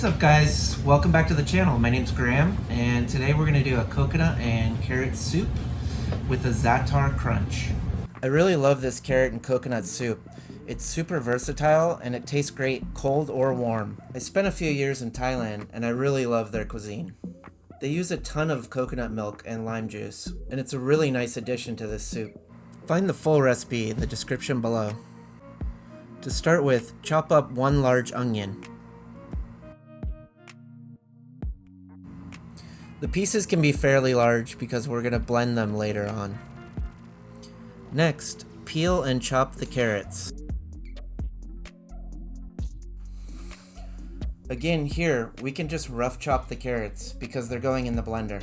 What's up guys, welcome back to the channel. My name's Graham and today we're going to do a coconut and carrot soup with a Za'atar crunch. I really love this carrot and coconut soup. It's super versatile and it tastes great cold or warm. I spent a few years in Thailand and I really love their cuisine. They use a ton of coconut milk and lime juice and it's a really nice addition to this soup. Find the full recipe in the description below. To start with, chop up one large onion. The pieces can be fairly large because we're going to blend them later on. Next, peel and chop the carrots. Again, here, we can just rough chop the carrots because they're going in the blender.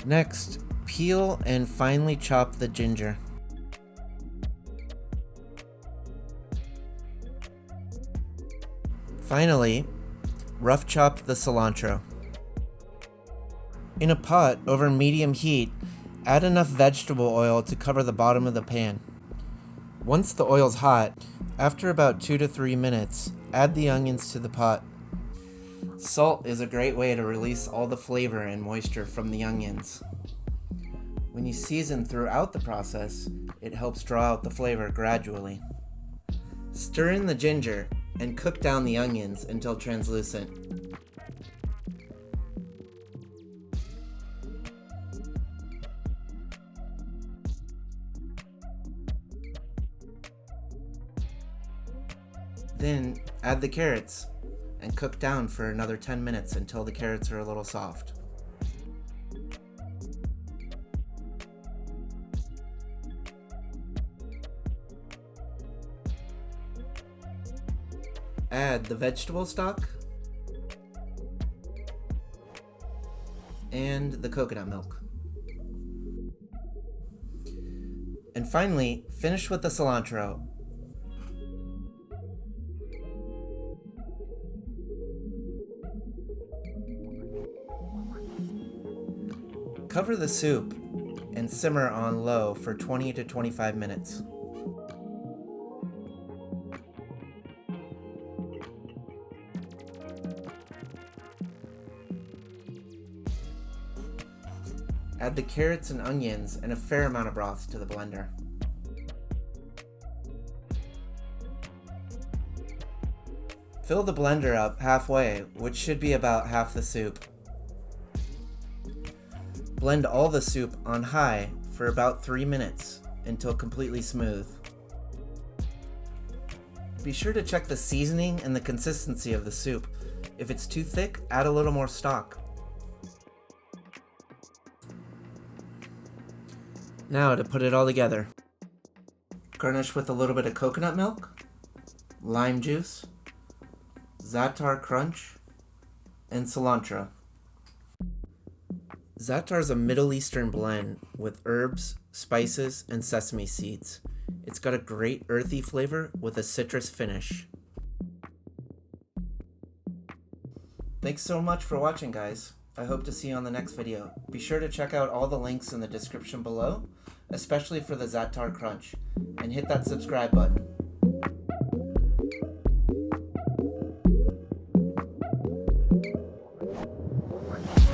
Next, peel and finely chop the ginger. Finally, rough chop the cilantro. In a pot over medium heat, add enough vegetable oil to cover the bottom of the pan. Once the oil's hot, after about 2 to 3 minutes, add the onions to the pot. Salt is a great way to release all the flavor and moisture from the onions. When you season throughout the process, it helps draw out the flavor gradually. Stir in the ginger and cook down the onions until translucent. Then add the carrots and cook down for another 10 minutes until the carrots are a little soft. Add the vegetable stock and the coconut milk. And finally, finish with the cilantro. Cover the soup and simmer on low for 20 to 25 minutes. Add the carrots and onions and a fair amount of broth to the blender. Fill the blender up halfway, which should be about half the soup. Blend all the soup on high for about 3 minutes until completely smooth. Be sure to check the seasoning and the consistency of the soup. If it's too thick, add a little more stock. Now to put it all together. Garnish with a little bit of coconut milk, lime juice, Za'atar crunch, and cilantro. Za'atar is a Middle Eastern blend with herbs, spices, and sesame seeds. It's got a great earthy flavor with a citrus finish. Thanks so much for watching, guys. I hope to see you on the next video. Be sure to check out all the links in the description below, especially for the Za'atar crunch, and hit that subscribe button.